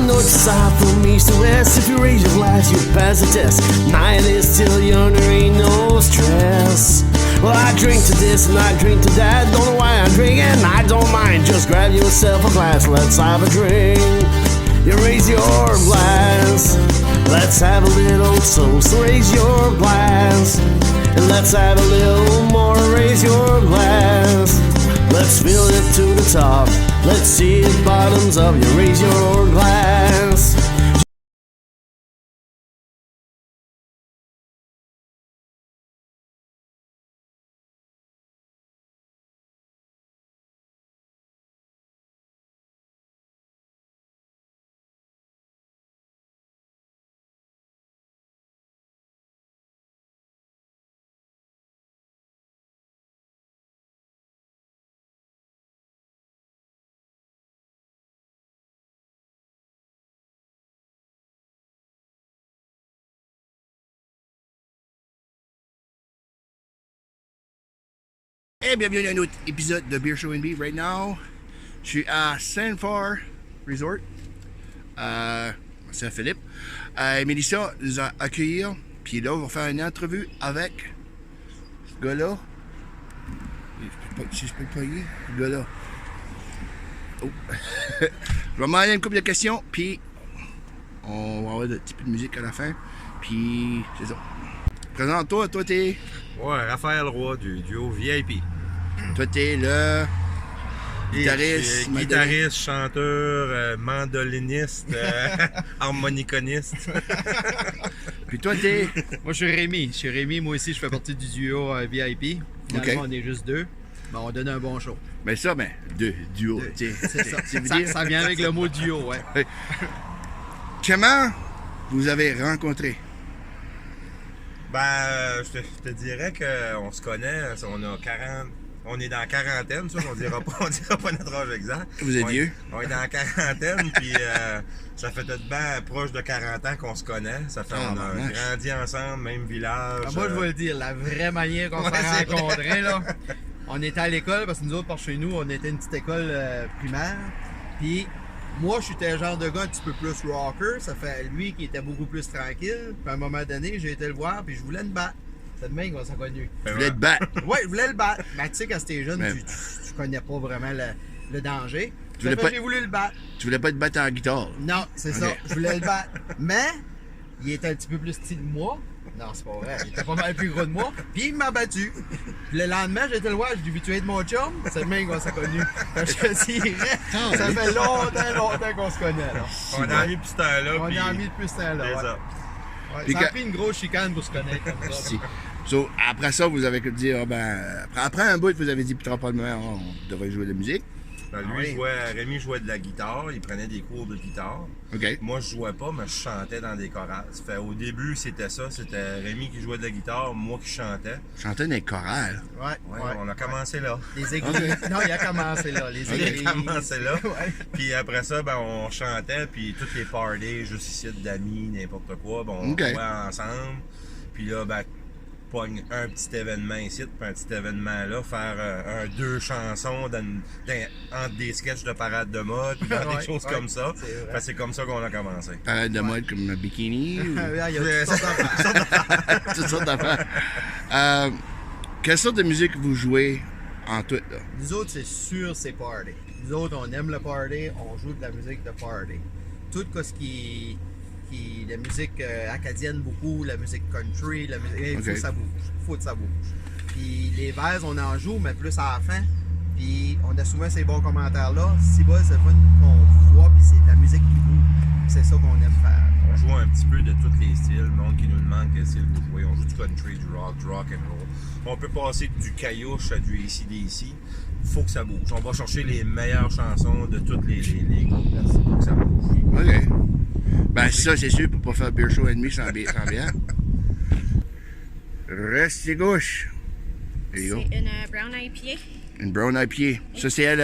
north to south, from east to west. If you raise your glass, you pass the test. Night is till yonder ain't no stress. Well, I drink to this and I drink to that. Don't know why I'm drinking, I don't mind. Just grab yourself a glass, let's have a drink. You raise your glass, let's have a little toast. Raise your glass, and let's have a little more. Raise your glass, let's fill it to the top. Let's see it bottoms up. You raise your glass. Et bienvenue à un autre épisode de Beer Show NB. Right now, je suis à Saint-Fort Resort, Saint-Philippe. Mélissa nous a accueillis, puis là, on va faire une entrevue avec ce gars-là. Si je peux le payer, ce gars-là. Oh. Je vais demander une couple de questions, puis on va avoir un petit peu de musique à la fin. Puis c'est ça. Présente-toi, toi t'es... Ouais, Raphaël Roy du duo VIP. Toi t'es le guitariste, guitariste, chanteur, mandoliniste, harmoniconiste. Puis toi t'es... Moi je suis Rémi, moi aussi je fais partie du duo VIP. Finalement on est juste deux, mais on donne un bon show. Mais ça, duo, tiens. C'est ça. Ça vient avec le mot duo, ouais. Comment vous avez rencontré? Ben, je te dirais qu'on se connaît, on est dans la quarantaine, ça, on dira pas notre âge exact. Vous êtes vieux? On est dans la quarantaine, puis ça fait tout de bien proche de 40 ans qu'on se connaît. Ça fait on a grandi ensemble, même village. Moi, je vais le dire, la vraie manière qu'on s'est rencontrés, là, on était à l'école, parce que nous autres, par chez nous, on était une petite école primaire, puis moi, j'étais le genre de gars un petit peu plus rocker, ça fait lui qui était beaucoup plus tranquille, puis à un moment donné, j'ai été le voir, puis je voulais le battre. C'est de même qu'on s'est connus. Tu voulais te battre? Oui, je voulais le battre. Mais tu sais, quand t'es jeune, tu connais pas vraiment le danger. J'ai voulu le battre. Tu voulais pas te battre en guitare? Non, c'est ça. Je voulais le battre. Mais, il était un petit peu plus petit que moi. Non, c'est pas vrai. Il était pas mal plus gros de moi. Puis il m'a battu. Puis le lendemain, j'ai été le voir, j'ai dit, tu es de mon chum? C'est le même qu'on s'est connus. Je te dirais, ça fait longtemps qu'on se connaît. Là. On a mis plus ce temps-là. On a mis plus ce temps-là. Ouais. Ça a pris une grosse chicane pour se connaître comme ça. So, après ça, vous avez dit, après un bout, vous avez dit, putain, pas de mer, on devrait jouer de la musique. Ben, Rémi jouait de la guitare, il prenait des cours de guitare. Okay. Moi, je jouais pas, mais je chantais dans des chorales. Au début, c'était Rémi qui jouait de la guitare, moi qui chantais. Chantais dans les chorales? Ouais. On a commencé là. Les églises. Non, il a commencé là. Les églises. Il a commencé là. Puis après ça, on chantait, puis toutes les parties, juste ici, d'amis, n'importe quoi, on jouait ensemble. Puis là, pogne un petit événement ici, puis un petit événement là, faire deux chansons entre des sketchs de parade de mode, puis des choses comme ça. C'est comme ça qu'on a commencé. Parade de mode comme un bikini? Il y a toutes sortes d'affaires. Quelle sorte de musique vous jouez en tout, là? Nous autres, c'est sûr, c'est party. Nous autres, on aime le party, on joue de la musique de party. Tout ce qui la musique acadienne beaucoup, la musique country, il faut que ça bouge. Puis les vers, on en joue, mais plus à la fin. Puis on a souvent ces bons commentaires-là. Si bas, c'est fun qu'on voit, puis c'est de la musique qui bouge. C'est ça qu'on aime faire. On joue un petit peu de tous les styles, le monde qui nous demande quel style vous jouez. On joue du country, du rock and roll. On peut passer du caillouche à du AC/DC. Il faut que ça bouge. On va chercher les meilleures chansons de toutes les groupes. Il faut que ça bouge. OK. Ben ça, c'est sûr, pour pas faire Beer Show NB sans bière. Restez gauche. C'est une brown IPA. Une brown IPA. Ça, c'est elle...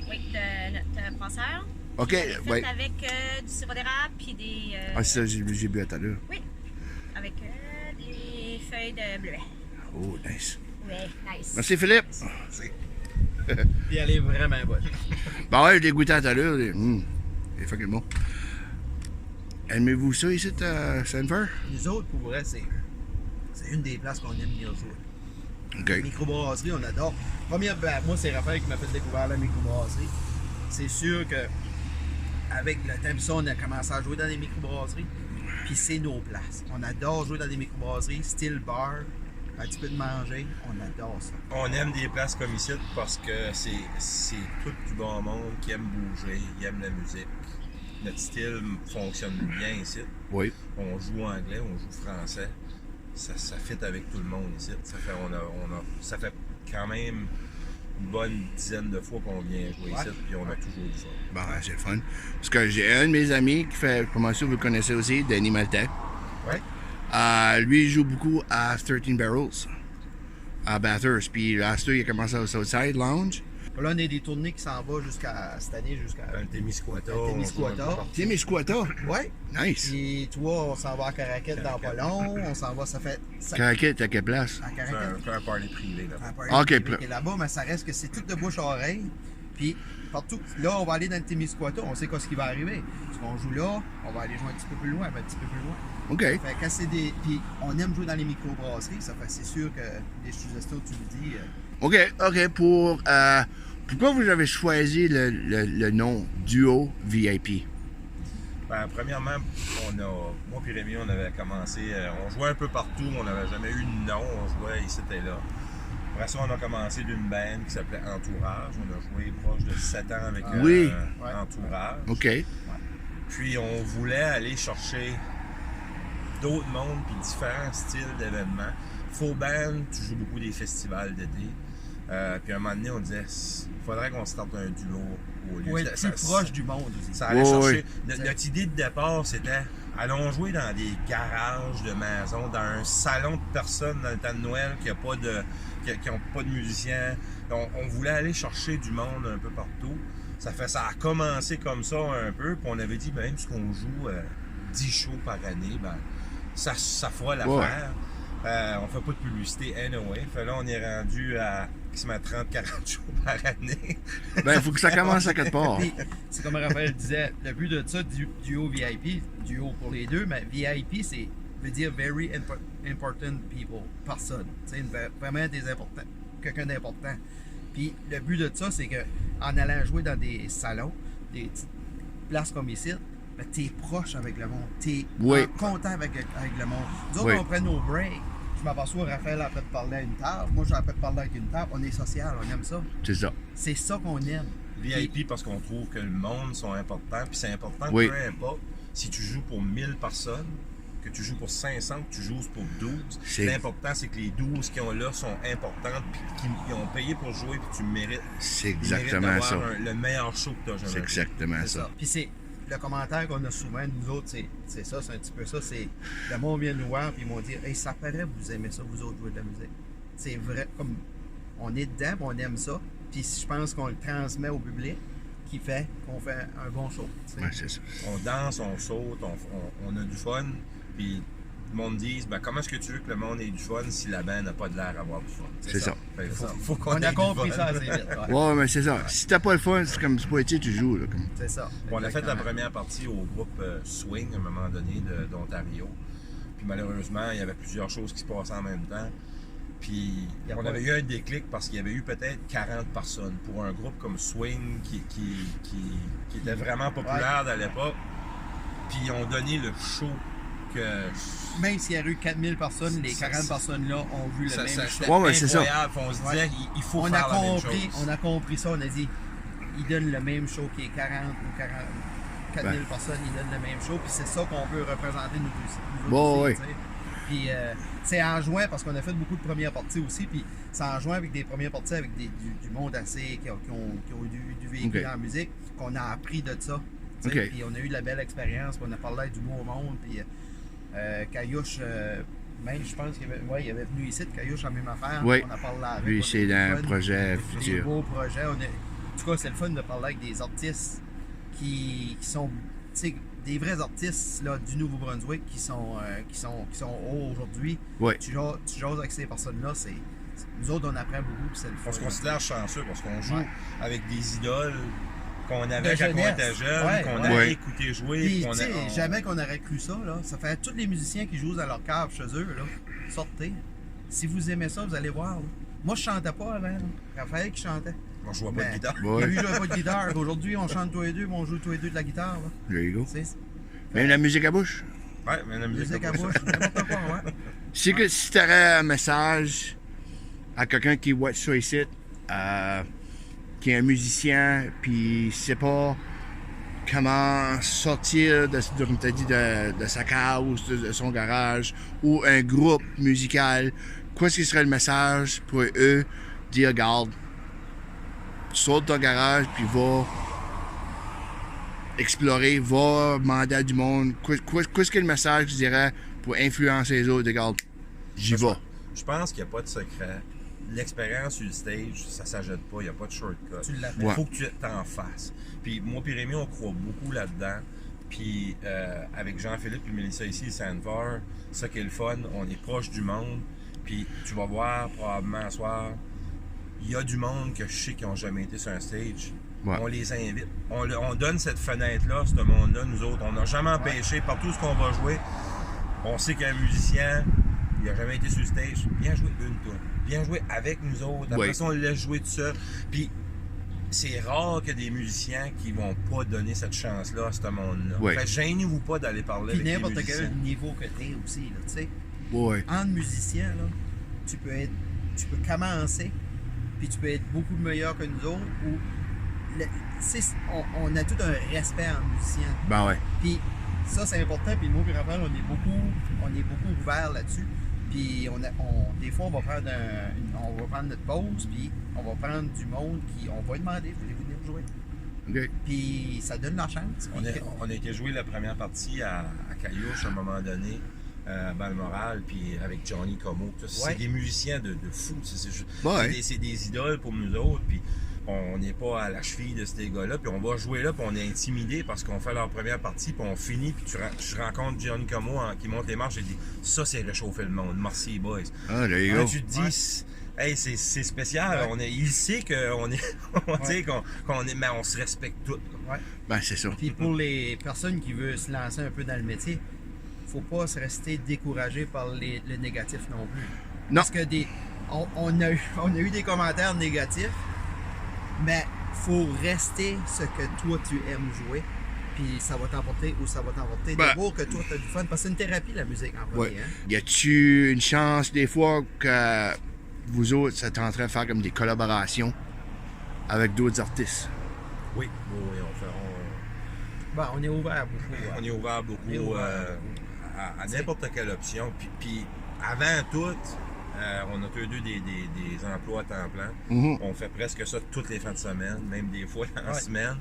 Oui, de notre brasseur. OK, oui. Avec du sirop d'érable puis des... Ah, c'est ça, j'ai bu à tout à l'heure. Oui, avec des feuilles de bleuet. Oh, nice. Oui, nice. Merci, Philippe. Puis elle est vraiment bonne. Ben ouais, je l'ai goûté à tout à l'heure. C'est fucking bon. Aimez-vous ça ici à Saint-Fer? Nous autres, pour vrai, c'est une des places qu'on aime venir jouer. OK. Microbrasserie, on adore. Première, moi, c'est Raphaël qui m'a fait découvrir la microbrasserie. C'est sûr que avec le temps, ça, on a commencé à jouer dans des microbrasseries. Puis c'est nos places. On adore jouer dans des microbrasseries, style bar, un petit peu de manger. On adore ça. On aime des places comme ici parce que c'est tout du bon monde qui aime bouger, qui aime la musique. Notre style fonctionne bien ici. Oui. On joue anglais, on joue français. Ça fit avec tout le monde ici. Ça fait quand même une bonne dizaine de fois qu'on vient jouer ici, puis on a toujours du fun. Bon, c'est le fun. Parce que j'ai un de mes amis qui fait, comment ça vous le connaissez aussi, Danny Maltais. Ouais. Lui, il joue beaucoup à 13 Barrels, à Bathurst. Puis là, il a commencé au Southside Lounge. Là, on a des tournées qui s'en vont jusqu'à cette année, jusqu'à Témiscouata. Témiscouata. Ouais. Nice. Puis toi, on s'en va à Caraquette dans pas long. On s'en va, ça fait. Caraquette, à quelle place? À C'est Caraquette. un party privé là-bas. Un party Ok, privé qui est là-bas, mais ça reste que c'est tout de bouche à oreille. Puis partout. Là, on va aller dans le Témiscouata. On sait quoi ce qui va arriver. Parce qu'on joue là, on va aller jouer un petit peu plus loin, un petit peu plus loin. OK. Fait que c'est des. Puis on aime jouer dans les microbrasseries. Ça fait c'est sûr que les Studios, tu le dis. OK. Pourquoi vous avez choisi le nom Duo VIP? Ben, premièrement, moi et Rémi, on avait commencé, on jouait un peu partout, mais on n'avait jamais eu de nom, on jouait ici et là. Après ça, on a commencé d'une band qui s'appelait Entourage. On a joué proche de 7 ans avec Entourage. OK. Puis on voulait aller chercher d'autres mondes puis différents styles d'événements. Faux band, tu joues beaucoup des festivals d'été. Puis à un moment donné, on disait, il faudrait qu'on se tente un duo au lieu. Oui, plus proche du monde aussi. Ça allait chercher. Notre idée de départ, c'était allons jouer dans des garages de maisons, dans un salon de personnes dans le temps de Noël qui n'ont pas de musiciens. On voulait aller chercher du monde un peu partout. Ça a commencé comme ça un peu, puis on avait dit, même si on joue 10 shows par année, ben, ça fera l'affaire. On fait pas de publicité anyway. Fait là, on est rendu à qui se met 30-40 shows par année. Ben, il faut que ça commence à quelque part. Puis, c'est comme Raphaël disait, le but de ça, duo VIP, duo pour les deux, mais VIP, c'est veut dire very important people, personne. C'est vraiment quelqu'un d'important. Puis le but de ça, c'est que en allant jouer dans des salons, des petites places comme ici, ben, t'es proche avec le monde. T'es content avec le monde. Nous autres, on prend nos breaks. Je m'aperçois, Raphaël après de parler à une table. Moi, je après de parler avec une table. On est social, on aime ça. C'est ça. C'est ça qu'on aime. VIP parce qu'on trouve que le monde sont importants. Puis c'est important, peu importe, si tu joues pour 1000 personnes, que tu joues pour 500, que tu joues pour 12. L'important, c'est que les 12 qui ont là sont importantes, puis qui ont payé pour jouer, puis tu mérites. C'est exactement ça. Le meilleur show que tu as jamais. C'est exactement ça. Puis c'est le commentaire qu'on a souvent, nous autres, c'est ça, c'est un petit peu ça. C'est le monde vient nous voir, puis ils m'ont dit, hey, ça paraît, vous aimez ça, vous autres, jouer de la musique. C'est vrai, comme on est dedans, on aime ça, puis je pense qu'on le transmet au public, qui fait qu'on fait un bon show. Ouais, c'est ça. On danse, on saute, on a du fun, puis le monde dit, ben, comment est-ce que tu veux que le monde ait du fun si la band n'a pas de l'air à avoir du fun? C'est ça. Faut qu'on on a compris ça assez vite. Ouais, mais c'est ça. Si t'as pas le fun, c'est comme pas été, tu joues. Là, comme... C'est ça. On a fait la première partie au groupe Swing à un moment donné d'Ontario. Puis malheureusement, il y avait plusieurs choses qui se passaient en même temps. Puis on avait eu un déclic parce qu'il y avait eu peut-être 40 personnes pour un groupe comme Swing qui était vraiment populaire à l'époque. Puis ils ont donné le show que... Même s'il y a eu 4000 personnes, les 40 personnes-là ont vu le même show. Ouais, c'est ça. On se disait, il faut faire la même chose. On a compris ça, on a dit, ils donnent le même show qui est 40 ou 4000 personnes, ils donnent le même show, puis c'est ça qu'on veut représenter nous aussi. Puis c'est en juin, parce qu'on a fait beaucoup de premières parties aussi, puis c'est en juin avec des premières parties avec du monde assez qui ont eu du véhicule en musique, qu'on a appris de ça. Puis on a eu de la belle expérience, puis on a parlé avec du beau monde, puis Caillouche, même je pense qu'il avait venu ici, Caillouche a même affaire, oui. On a parlé avec. Lui, c'est dans un projet futur. Des beaux projets. En tout cas, c'est le fun de parler avec des artistes qui sont des vrais artistes là, du Nouveau-Brunswick qui sont hauts aujourd'hui. Oui. Tu jases avec ces personnes-là, nous autres, on apprend beaucoup, puis c'est le fun. On se considère chanceux parce qu'on joue avec des idoles qu'on avait quand on était jeune, qu'on avait écouté jouer. Puis, tu sais, jamais qu'on aurait cru ça, là. Ça fait tous les musiciens qui jouent dans leur cave chez eux, là. Sortez. Si vous aimez ça, vous allez voir, là. Moi, je chantais pas avant, là. Raphaël qui chantait. On jouait pas de guitare. Lui, je jouais pas de guitare. Aujourd'hui, on chante tous les deux, mais on joue tous les deux de la guitare, là. There you go. Même la musique à bouche. Ouais, même la musique à bouche. N'importe quoi, ouais. Si tu aurais un message à quelqu'un qui watch ça ici, qui est un musicien, puis sait pas comment sortir comme tu as dit, de sa cave ou de son garage, ou un groupe musical, quoi ce qui serait le message pour eux dire, regarde, saute ton garage, puis va explorer, va demander à du monde. Qu'est-ce que le message, je dirais, pour influencer les autres, regarde, j'y vais. Je pense qu'il n'y a pas de secret. L'expérience sur le stage, ça s'ajoute pas, il n'y a pas de shortcut. Il faut que tu t'en fasses. Puis moi et Rémi, on croit beaucoup là-dedans. Puis avec Jean-Philippe et Mélissa ici, Sanford, ça qui est le fun, on est proche du monde. Puis tu vas voir probablement ce soir, il y a du monde que je sais qui n'ont jamais été sur un stage. Ouais. On les invite. On donne cette fenêtre-là, ce monde-là, nous autres. On n'a jamais empêché, partout où on va jouer, on sait qu'un musicien, il n'a jamais été sur le stage. Viens jouer une tour. Viens jouer avec nous autres. Après ça, on le laisse jouer tout seul. Puis c'est rare que des musiciens qui vont pas donner cette chance-là à ce monde-là. Ouais. Fait gênez-vous pas d'aller parler puis avec les musiciens. n'importe quel niveau que tu es aussi, là, tu sais. Ouais. Entre musiciens, là, tu peux commencer, puis tu peux être beaucoup meilleur que nous autres, ou on a tout un respect en musicien. Ben ouais. Puis ça, c'est important, puis moi et Raphaël, on est beaucoup ouverts là-dessus. Puis des fois, on va prendre notre pause, puis on va prendre du monde on va demander, voulez-vous venir jouer? Okay. Puis ça donne la chance. On a été jouer la première partie à Caillouche à un moment donné, à Balmoral, puis avec Johnny Como. C'est des musiciens de fou. C'est des idoles pour nous autres, puis on n'est pas à la cheville de ces gars-là, puis on va jouer là, puis on est intimidé parce qu'on fait leur première partie, puis on finit, puis je rencontre Johnny Como qui monte les marches et dit ça, c'est réchauffer le monde. Merci, boys. Ah, there you go. Tu te dis, hey, c'est spécial. Il sait qu'on est, qu'on est, mais on se respecte tous. Ouais. Ben, c'est ça. Puis pour les personnes qui veulent se lancer un peu dans le métier, faut pas se rester découragé par le négatif non plus. Non. Parce que on a eu des commentaires négatifs. Mais faut rester ce que toi tu aimes jouer, puis ça va t'emporter où ça va t'emporter. D'abord que toi tu as du fun, parce que c'est une thérapie la musique en premier. Hein? Y a-tu une chance des fois que vous autres, ça en train de faire comme des collaborations avec d'autres artistes? Oui, on fait. On est ouvert beaucoup. On est ouvert beaucoup à n'importe quelle option. Puis avant tout. On a tous les deux des emplois à temps plein. Mm-hmm. On fait presque ça toutes les fins de semaine, même des fois en semaine.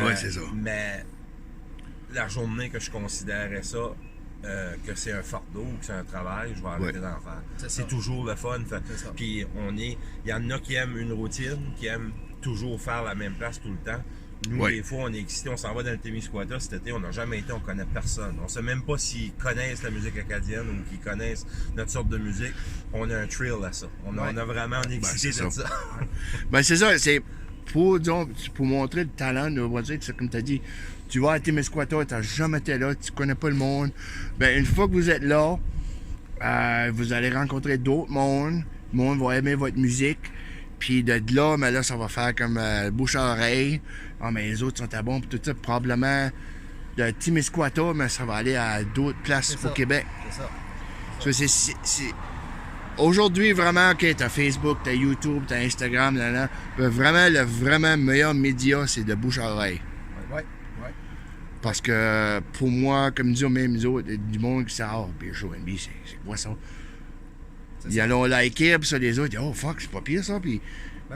Oui, c'est ça. Mais la journée que je considérais ça, que c'est un fardeau ou que c'est un travail, je vais arrêter d'en faire. C'est toujours le fun. Puis il y en a qui aiment une routine, qui aiment toujours faire la même place tout le temps. Nous, des fois, on est excités, on s'en va dans le Témiscouata cet été, on n'a jamais été, on connaît personne. On ne sait même pas s'ils connaissent la musique acadienne ou qu'ils connaissent notre sorte de musique. On a un thrill à ça. On a vraiment on est excité de ça. Ben, c'est ça, c'est pour montrer le talent, on va dire, comme tu as dit, tu vas à Témiscouata, tu n'as jamais été là, tu ne connais pas le monde. Ben, une fois que vous êtes là, vous allez rencontrer d'autres mondes, le monde va aimer votre musique. Puis de là, mais là, ça va faire comme bouche à oreille. Ah, mais les autres sont à bon, puis tout ça, probablement de Témiscouata, mais ça va aller à d'autres places au Québec. C'est ça. C'est aujourd'hui, vraiment, OK, t'as Facebook, t'as YouTube, t'as Instagram, vraiment, le vraiment meilleur média, c'est de bouche à oreille. Ouais. Parce que pour moi, comme disent même les autres, du monde qui sait, puis Show&B, c'est quoi ça? Ils allons liker, puis ça, les autres, oh fuck, c'est pas pire ça, puis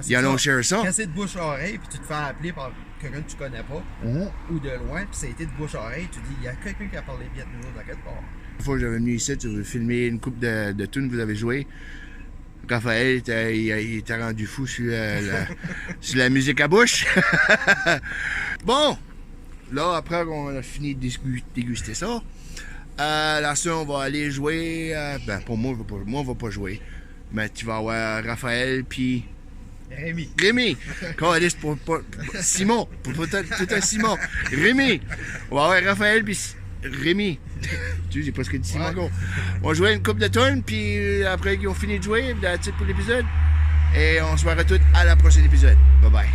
ils allons share ça. Quand c'est de bouche à oreille, puis tu te fais appeler par quelqu'un que tu connais pas, ou de loin, puis ça a été de bouche à oreille, tu dis, il y a quelqu'un qui a parlé bien de nous autres à quelque part. Une fois que j'avais venu ici, tu veux filmer une couple de tunes que vous avez jouées. Raphaël, il était rendu fou sur la musique à bouche. Bon, là, après qu'on a fini de déguster ça, là, on va aller jouer. Pour moi, on va pas jouer. Mais tu vas avoir Raphaël puis Rémi. Caliste pour Simon. Pour tout un Simon. Rémi. On va avoir Raphaël puis Rémi. Tu sais, j'ai presque dit Simon. Ouais. On va jouer une coupe de tunes, puis après qu'ils ont fini de jouer, that's it pour l'épisode. Et on se verra tous à la prochaine épisode. Bye bye.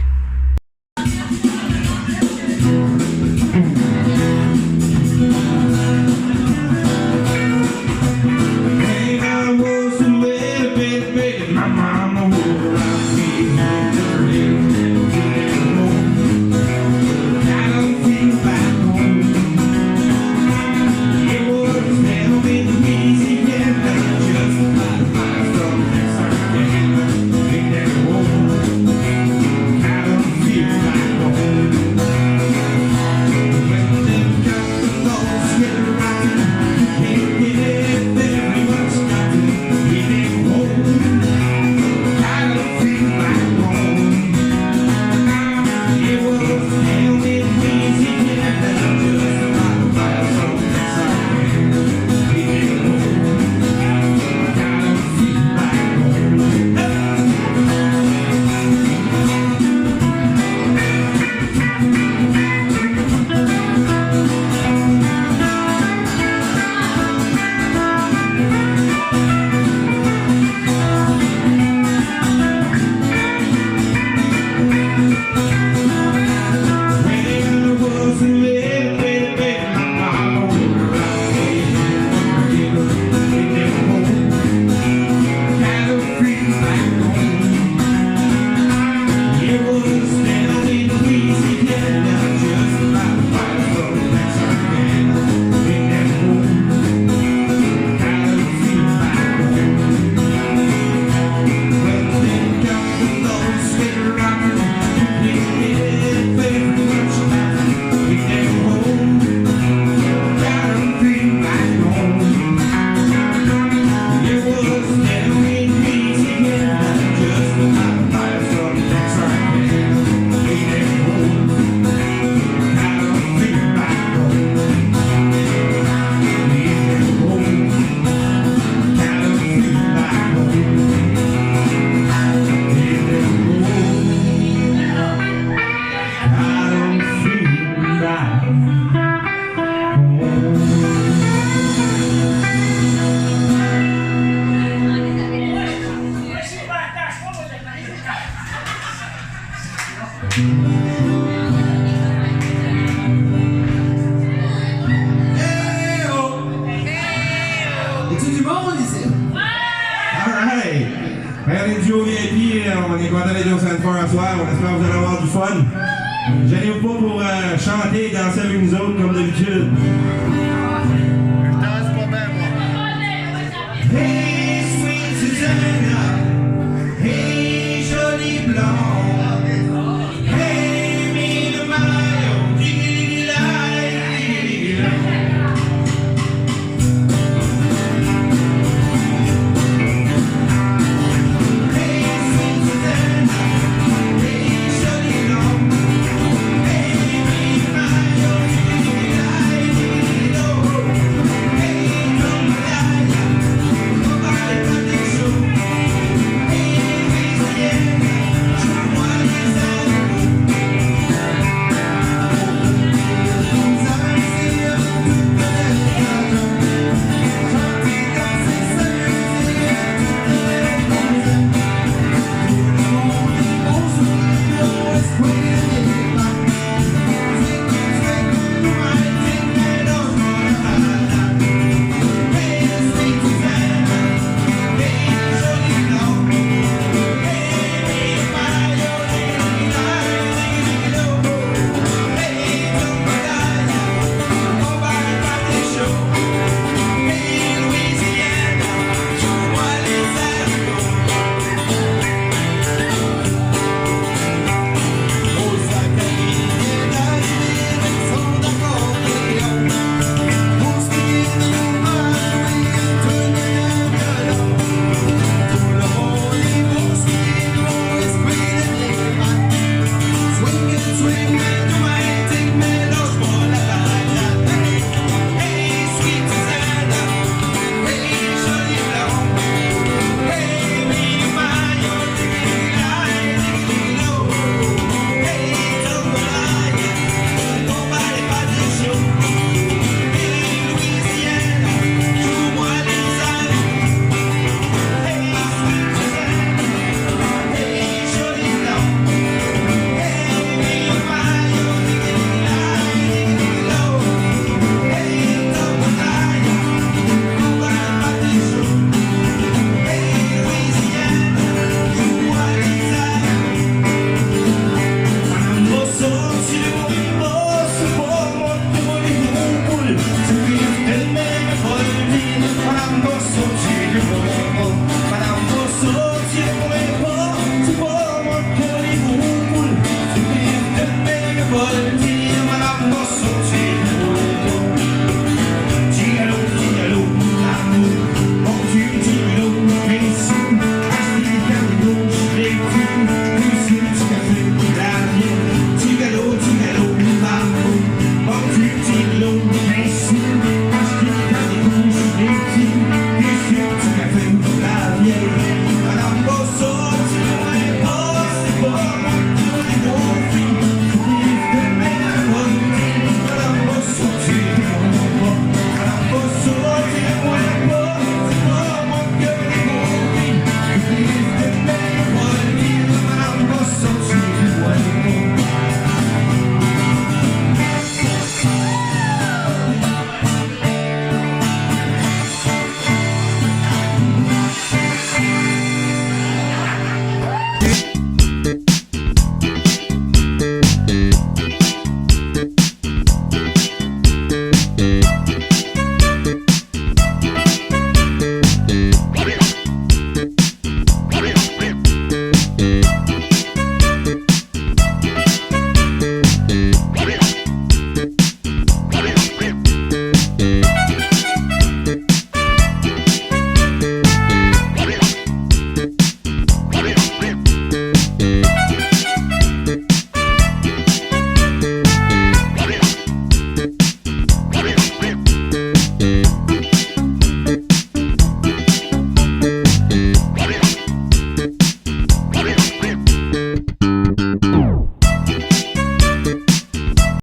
Es-tu du monde ici? Alright! Ben, on est du VIP, on est content d'être au Sainte-Foy un soir, on espère que vous allez avoir du fun. J'arrive pas pour chanter et danser avec nous autres comme d'habitude. Je danse pas bien, moi. Hey, sweet Susanna!